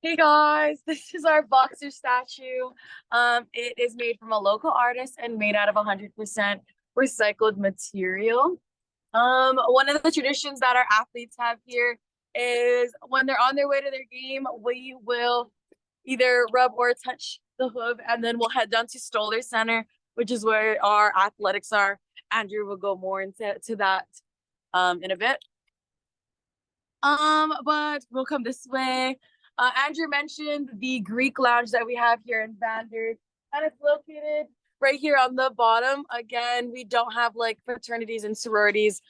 Hey guys, this is our boxer statue. It is made from a local artist and made out of 100% recycled material. One of the traditions that our athletes have here is when they're on their way to their game, we will either rub or touch the hoof, and then we'll head down to Stoller Center, which is where our athletics are. Andrew will go more into that in a bit. But we'll come this way. Andrew mentioned the Greek lounge that we have here in Vanderbilt, and it's located right here on the bottom. Again, we don't have like fraternities and sororities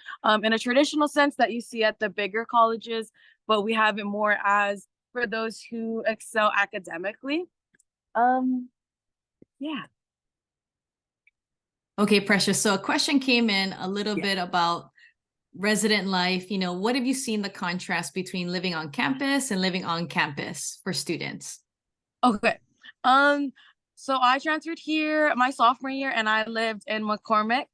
in a traditional sense that you see at the bigger colleges, but we have it more as for those who excel academically. Yeah. Okay, Precious. So a question came in a little bit about resident life. You know, what have you seen the contrast between living on campus and living on campus for students? Okay. So I transferred here my sophomore year, and I lived in McCormick,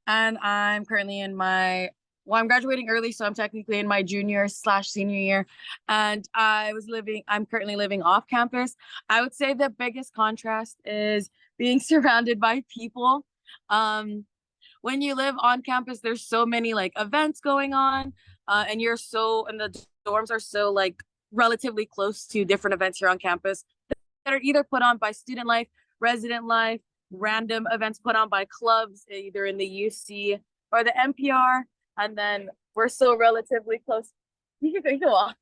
and I'm currently in my, well, I'm graduating early, so I'm technically in my junior/senior year, and I'm currently living off campus. I would say the biggest contrast is being surrounded by people. When you live on campus, there's so many like events going on, and the dorms are so like relatively close to different events here on campus that are either put on by student life, resident life, random events put on by clubs, either in the UC or the NPR. And then we're still relatively close. You can go on.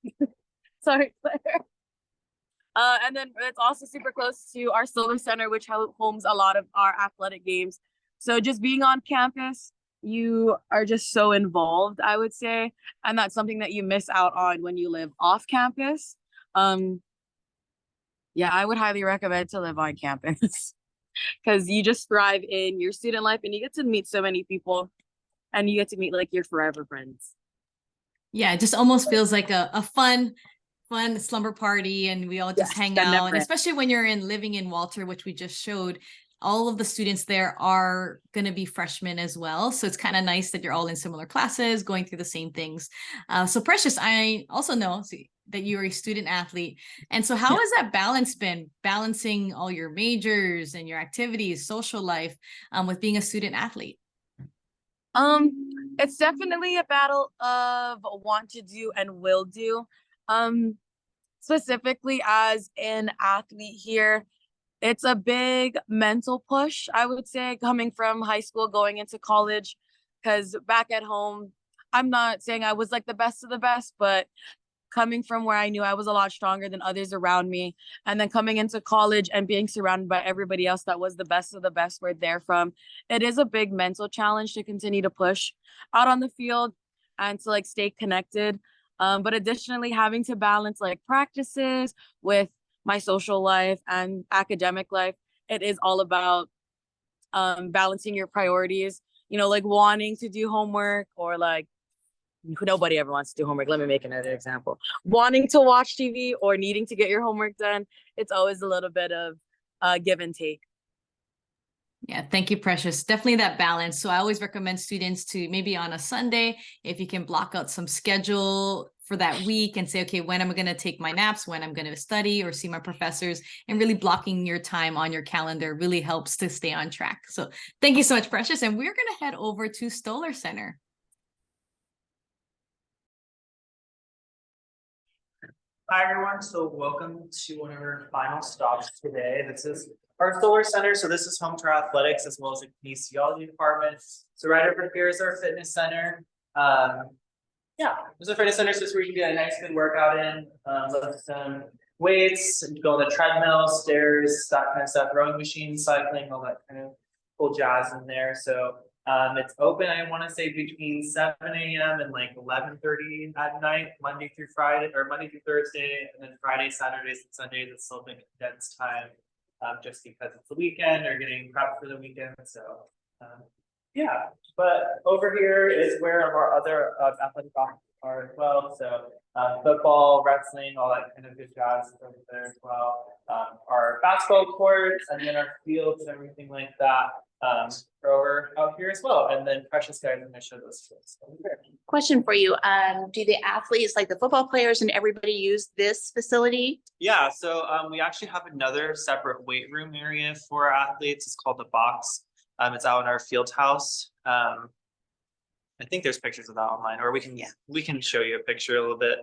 Sorry, Claire. And then it's also super close to our Stoller Center, which homes a lot of our athletic games. So just being on campus, you are just so involved, I would say. And that's something that you miss out on when you live off campus. Yeah, I would highly recommend to live on campus because you just thrive in your student life and you get to meet so many people and you get to meet like your forever friends. Yeah, it just almost feels like a fun slumber party, and we all just hang out. And especially when you're living in Walter, which we just showed, all of the students there are going to be freshmen as well. So it's kind of nice that you're all in similar classes, going through the same things. So Precious, I also know that you're a student athlete. And so how has that balance been, balancing all your majors and your activities, social life, with being a student athlete? It's definitely a battle of want to do and will do. Specifically as an athlete here, it's a big mental push, I would say, coming from high school, going into college, because back at home, I'm not saying I was like the best of the best, but coming from where I knew I was a lot stronger than others around me, and then coming into college and being surrounded by everybody else that was the best of the best where they're from, it is a big mental challenge to continue to push out on the field and to like stay connected. But additionally, having to balance like practices with my social life and academic life, it is all about balancing your priorities, you know, like wanting to do homework, or like nobody ever wants to do homework. Let me make another example. Wanting to watch TV or needing to get your homework done. It's always a little bit of give and take. Yeah, thank you, Precious. Definitely that balance. So I always recommend students to maybe on a Sunday, if you can block out some schedule for that week and say, okay, when am I going to take my naps, when I'm going to study or see my professors, and really blocking your time on your calendar really helps to stay on track. So thank you so much, Precious. And we're going to head over to Stoller Center. Hi, everyone. So welcome to one of our final stops today. This is our Stoller Center. So this is home to our athletics as well as the kinesiology department. So right over here is our fitness center. Yeah, there's a fitness center, so it's where you can get a nice good workout in, lift some weights, go on the treadmill, stairs, that kind of stuff, rowing machines, cycling, all that kind of cool jazz in there. So it's open, I want to say, between 7 a.m. and like 11:30 at night, Monday through Friday, or Monday through Thursday, and then Friday, Saturdays, and Sundays it's still been condensed time, just because it's the weekend or getting prepped for the weekend. So yeah, but over here is where our other athletic are as well. So football, wrestling, all that kind of good jazz over there as well. Our basketball courts and then our fields and everything like that are over out here as well. And then Precious Guys, I'm gonna show those fields over here. Question for you. Do the athletes, like the football players and everybody, use this facility? Yeah, so we actually have another separate weight room area for our athletes. It's called the Box. It's out in our field house. I think there's pictures of that online, or we can show you a picture a little bit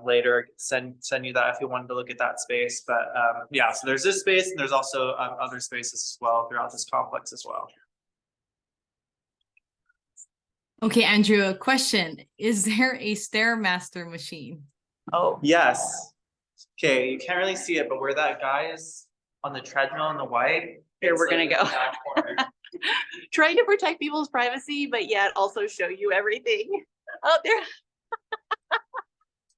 later. Send you that if you wanted to look at that space. But yeah, so there's this space and there's also other spaces as well throughout this complex as well. Okay, Andrew, a question. Is there a Stairmaster machine? Oh, Yes. Okay, you can't really see it, but where that guy is on the treadmill in the white. Here, it's we're gonna like go. in that corner. trying to protect people's privacy, but yet also show you everything. Oh, there.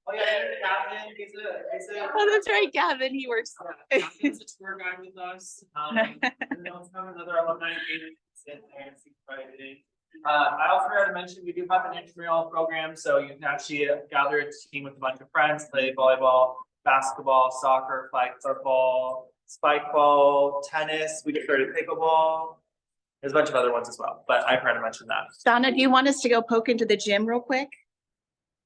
Oh yeah, there's Gavin. He's a Oh, that's right, Gavin. He works. Gavin's a tour guide with us. And we also have another alumni engagement in there and see Friday. I also forgot to mention we do have an intramural program, so you can actually gather a team with a bunch of friends, play volleyball, basketball, soccer, flag football, spike ball, tennis. We started pickleball. There's a bunch of other ones as well, but I forgot to mention that. Donna, do you want us to go poke into the gym real quick?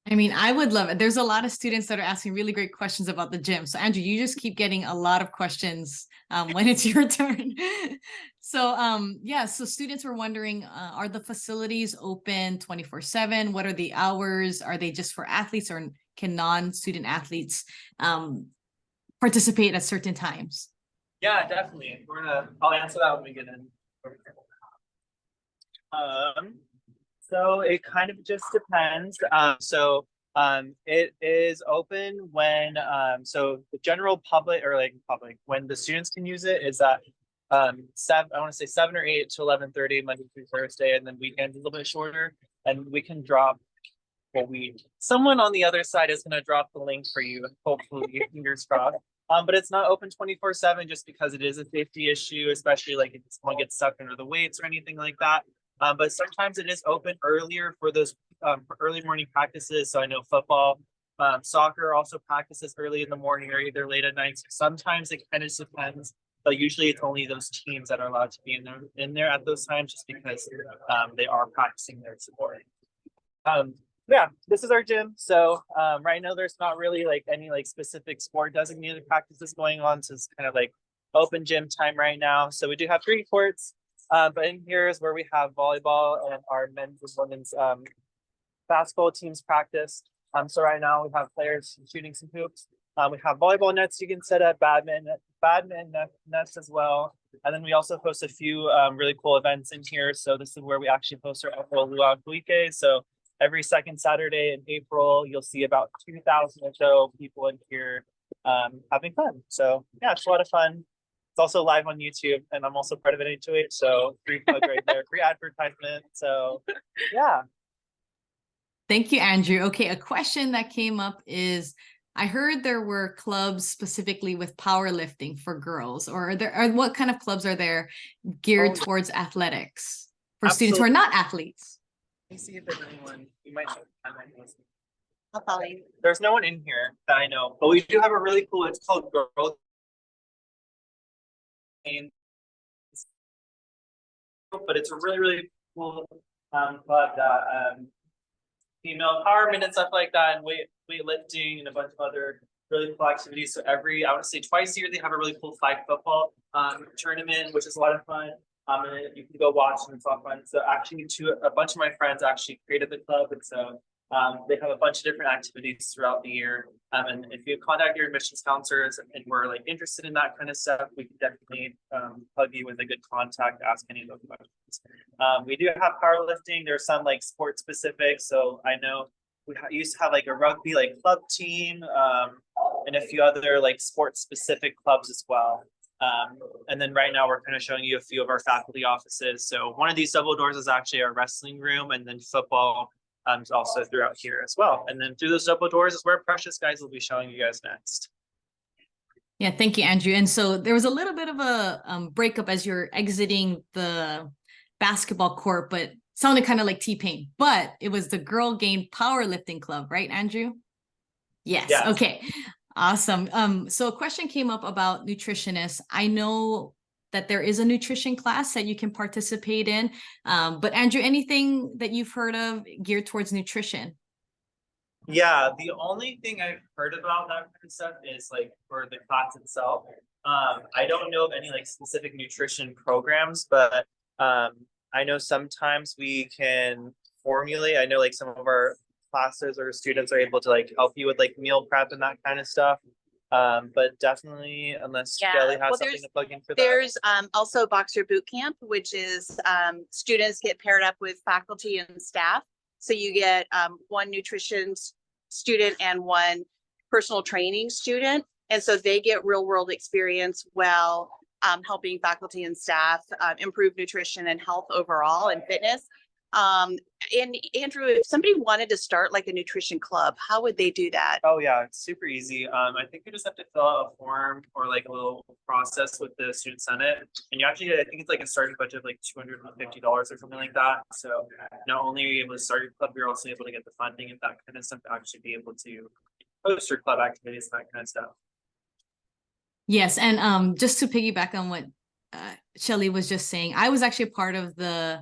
I mean, I would love it. There's a lot of students that are asking really great questions about the gym. So Andrew, you just keep getting a lot of questions when it's your turn. So yeah, so students were wondering, are the facilities open 24/7? What are the hours? Are they just for athletes, or can non-student athletes participate at certain times? Yeah, definitely. I'll answer that when we get in. So it kind of just depends. It is open when so the general public, or like public, when the students can use it is at 7 or 8 to 11:30 Monday through Thursday, and then weekends a little bit shorter. And we can drop someone on the other side is gonna drop the link for you, hopefully, fingers crossed. But it's not open 24/7 just because it is a safety issue, especially like if someone gets stuck under the weights or anything like that. But sometimes it is open earlier for those early morning practices. So I know football, soccer also practices early in the morning or either late at night. So sometimes it kind of depends, but usually it's only those teams that are allowed to be in there at those times, just because they are practicing their support. Yeah, this is our gym. So right now there's not really like any like specific sport designated practices going on. So it's kind of like open gym time right now. So we do have 3 courts. But in here is where we have volleyball and our men's and women's basketball teams practice. So right now we have players shooting some hoops. We have volleyball nets you can set up, badminton nets as well. And then we also host a few really cool events in here. So this is where we actually host our April Luau Kuike. So every second Saturday in April, you'll see about 2,000 or so people in here having fun. So yeah, it's a lot of fun. It's also live on YouTube, and I'm also part of it HOH, so free plug right there, free advertisement. So yeah. Thank you, Andrew. Okay, a question that came up is, I heard there were clubs specifically with powerlifting for girls, or what kind of clubs are there geared towards athletics for students who are not athletes? Let me see if there's anyone. You might know. I'll follow you. There's no one in here that I know, but we do have a really cool, it's called Girl. But it's a really cool club that female empowerment and stuff like that, and weightlifting and a bunch of other really cool activities. So I want to say twice a year they have a really cool flag football tournament, which is a lot of fun. And you can go watch, and it's a lot of fun. So actually, a bunch of my friends actually created the club, and so they have a bunch of different activities throughout the year. And if you contact your admissions counselors and we're like interested in that kind of stuff, we can definitely plug you with a good contact to ask any of those questions. We do have powerlifting. There's some like sport specific. So I know we used to have like a rugby like club team and a few other like sport specific clubs as well. And then right now we're kind of showing you a few of our faculty offices. So one of these double doors is actually our wrestling room, and then football is also throughout here as well. And then through those double doors is where Precious Guys will be showing you guys next. Yeah, thank you, Andrew. And so there was a little bit of a breakup as you're exiting the basketball court, but sounded kind of like T-Pain, but it was the Girl Game Powerlifting Club, right, Andrew? Yes. Yes. Okay. Awesome. So a question came up about nutritionists. I know that there is a nutrition class that you can participate in. But Andrew, anything that you've heard of geared towards nutrition? Yeah, the only thing I've heard about that kind of stuff is like for the class itself. I don't know of any like specific nutrition programs, but I know sometimes we can formulate. I know like some of our classes or students are able to like help you with like meal prep and that kind of stuff. But definitely, unless Kelly has something to plug in for that. There's also Boxer Boot Camp, which is students get paired up with faculty and staff. So you get one nutrition student and one personal training student. And so they get real world experience while helping faculty and staff improve nutrition and health overall and fitness. And Andrew, if somebody wanted to start like a nutrition club, how would they do that? Oh yeah, it's super easy. I think you just have to fill out a form or like a little process with the student senate, and you actually, I think it's like a starting budget of like $250 or something like that. So not only are you able to start your club, you're also able to get the funding and that kind of stuff to actually be able to host your club activities and that kind of stuff. Yes, and just to piggyback on what Shelly was just saying, I was actually a part of the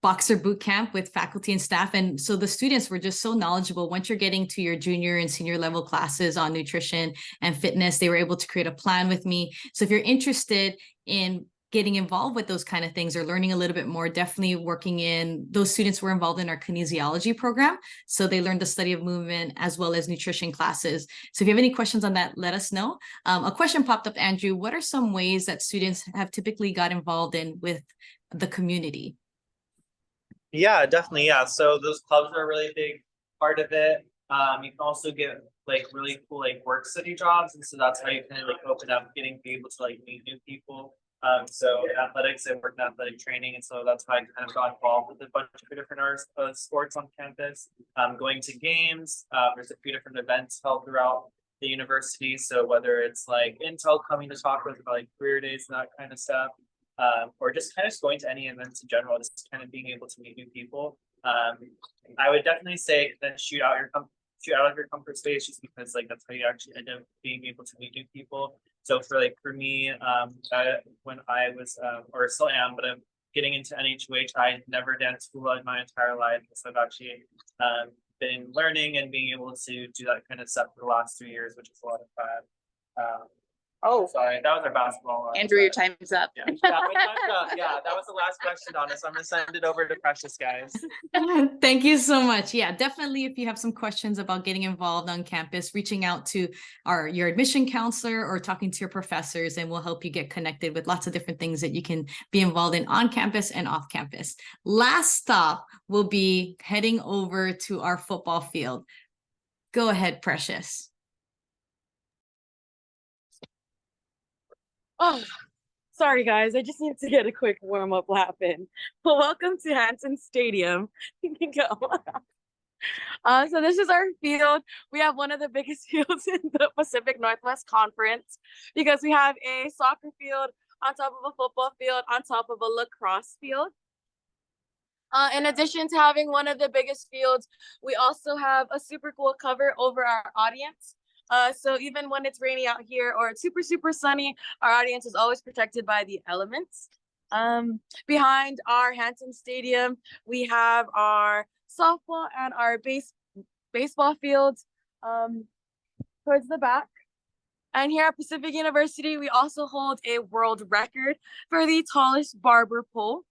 Boxer Boot Camp with faculty and staff. And so the students were just so knowledgeable. Once you're getting to your junior and senior level classes on nutrition and fitness, they were able to create a plan with me. So if you're interested in getting involved with those kind of things or learning a little bit more, definitely working in, those students were involved in our kinesiology program. So they learned the study of movement as well as nutrition classes. So if you have any questions on that, let us know. A question popped up, Andrew, what are some ways that students have typically got involved in with the community? Yeah, definitely. Yeah. So those clubs are a really big part of it. You can also get like really cool like work study jobs. And so that's how you kind of like open up getting able to like meet new people. So in athletics, I work in athletic training. And so that's how I kind of got involved with a bunch of different sports on campus. Going to games, there's a few different events held throughout the university. So whether it's like Intel coming to talk with about like career days and that kind of stuff. Or just kind of going to any events in general, just kind of being able to meet new people. I would definitely say that shoot out of your comfort space, just because like that's how you actually end up being able to meet new people. So for me, when I was or still am, but I'm getting into NHUH, I never danced school in my entire life, so I've actually been learning and being able to do that kind of stuff for the last 3 years, which is a lot of fun. Oh, sorry, that was our basketball. Andrew, your time's up. Yeah, my time's up. Yeah, that was the last question, Donna. So I'm gonna send it over to Precious, guys. Thank you so much. Yeah, definitely. If you have some questions about getting involved on campus, reaching out to your admission counselor or talking to your professors, and we'll help you get connected with lots of different things that you can be involved in on campus and off campus. Last stop will be heading over to our football field. Go ahead, Precious. Oh, sorry guys, I just need to get a quick warm-up lap in. Well, welcome to Hanson Stadium. You can go. So this is our field. We have one of the biggest fields in the Pacific Northwest Conference because we have a soccer field on top of a football field on top of a lacrosse field. In addition to having one of the biggest fields, we also have a super cool cover over our audience. So even when it's rainy out here or it's super sunny, our audience is always protected by the elements. Behind our Hanson Stadium, we have our softball and our baseball fields towards the back. And here at Pacific University, we also hold a world record for the tallest barber pole,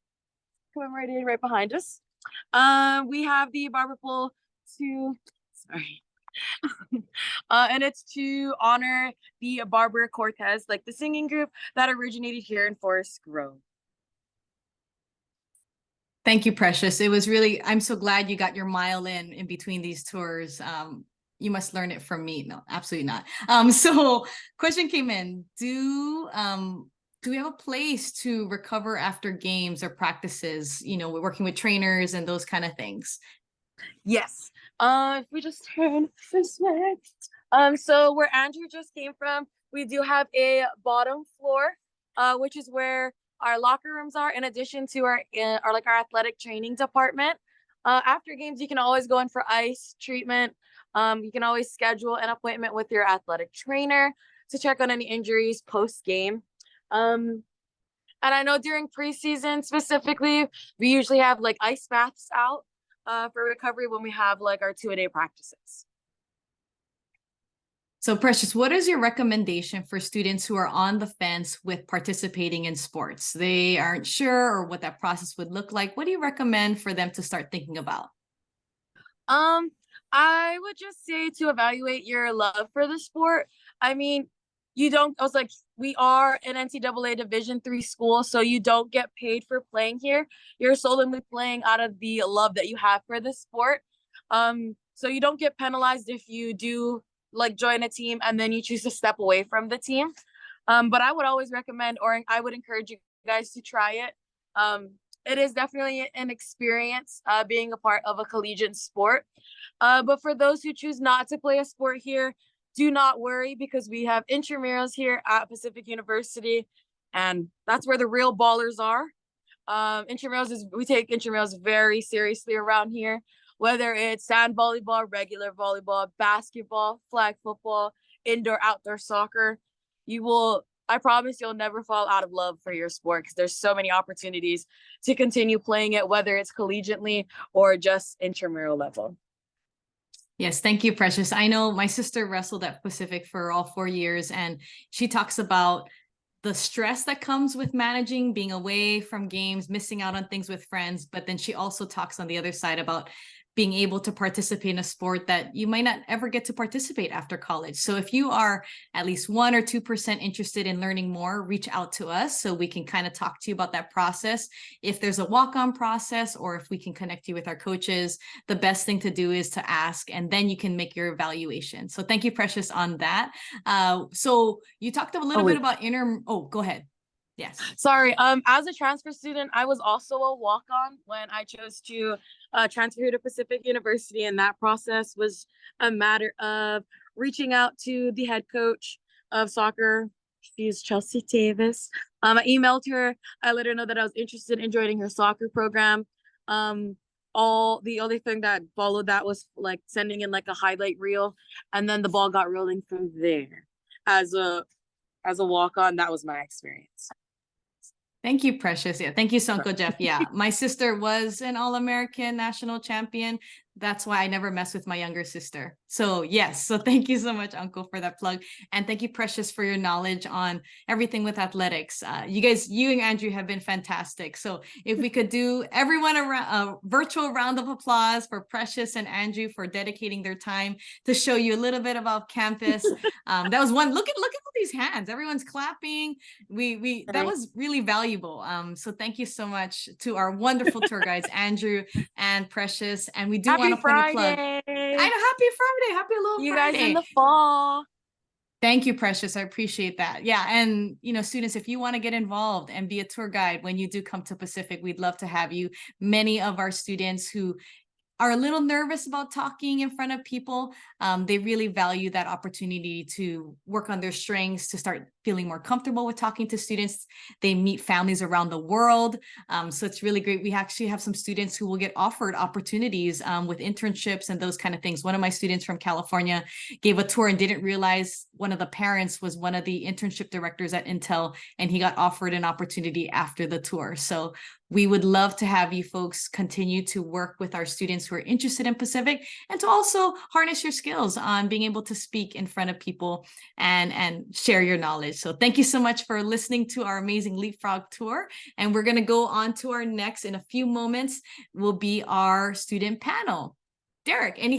commemorated right behind us. We have the barber pole and it's to honor the Barber Cortez, like the singing group that originated here in Forest Grove. Thank you, Precious. It was really, I'm so glad you got your mile in between these tours. You must learn it from me. No, absolutely not. So question came in, do we have a place to recover after games or practices? You know, we're working with trainers and those kind of things. Yes. If we just turn this way. So where Andrew just came from, we do have a bottom floor, which is where our locker rooms are, in addition to our athletic training department. After games, you can always go in for ice treatment. You can always schedule an appointment with your athletic trainer to check on any injuries post game. And I know during preseason specifically, we usually have like ice baths out for recovery when we have like our 2-a-day practices. So Precious, what is your recommendation for students who are on the fence with participating in sports? They aren't sure or what that process would look like. What do you recommend for them to start thinking about? I would just say to evaluate your love for the sport. I mean, we are an NCAA Division III school, so you don't get paid for playing here. You're solely playing out of the love that you have for the sport. So you don't get penalized if you do like join a team and then you choose to step away from the team. But I would always recommend, or I would encourage you guys to try it. It is definitely an experience being a part of a collegiate sport. But for those who choose not to play a sport here, do not worry, because we have intramurals here at Pacific University, and that's where the real ballers are. We take intramurals very seriously around here, whether it's sand volleyball, regular volleyball, basketball, flag football, indoor, outdoor soccer. I promise you'll never fall out of love for your sport, because there's so many opportunities to continue playing it, whether it's collegiately or just intramural level. Yes, thank you, Precious. I know my sister wrestled at Pacific for all 4 years, and she talks about the stress that comes with managing, being away from games, missing out on things with friends. But then she also talks on the other side about being able to participate in a sport that you might not ever get to participate after college. So if you are at least 1 or 2% interested in learning more, reach out to us so we can kind of talk to you about that process. If there's a walk-on process, or if we can connect you with our coaches, the best thing to do is to ask, and then you can make your evaluation. So thank you, Precious, on that. So you talked a little bit about go ahead. Yes. Sorry. As a transfer student, I was also a walk-on when I chose to transfer to Pacific University, and that process was a matter of reaching out to the head coach of soccer. She's Chelsea Davis. I emailed her. I let her know that I was interested in joining her soccer program. The only thing that followed that was like sending in like a highlight reel, and then the ball got rolling from there. As a walk-on, that was my experience. Thank you, Precious. Yeah, thank you, Sonko Jeff. Yeah, my sister was an All-American national champion. That's why I never mess with my younger sister. So yes, so thank you so much, Uncle, for that plug. And thank you, Precious, for your knowledge on everything with athletics. You and Andrew have been fantastic. So if we could do everyone a virtual round of applause for Precious and Andrew for dedicating their time to show you a little bit about campus. That was one. Look at all these hands. Everyone's clapping. That was really valuable. So thank you so much to our wonderful tour guides, Andrew and Precious. And we do want to put a plug. I know, happy Friday, happy little you Friday. Guys in the fall. Thank you, Precious. I appreciate that. Yeah, and students, if you want to get involved and be a tour guide when you do come to Pacific, we'd love to have you. Many of our students who are a little nervous about talking in front of people, they really value that opportunity to work on their strengths, to start feeling more comfortable with talking to students. They meet families around the world. So it's really great. We actually have some students who will get offered opportunities with internships and those kind of things. One of my students from California gave a tour and didn't realize one of the parents was one of the internship directors at Intel, and he got offered an opportunity after the tour. So we would love to have you folks continue to work with our students who are interested in Pacific, and to also harness your skills on being able to speak in front of people and share your knowledge. So thank you so much for listening to our amazing Leapfrog tour. And we're going to go on to our next, in a few moments, will be our student panel. Derek, anything?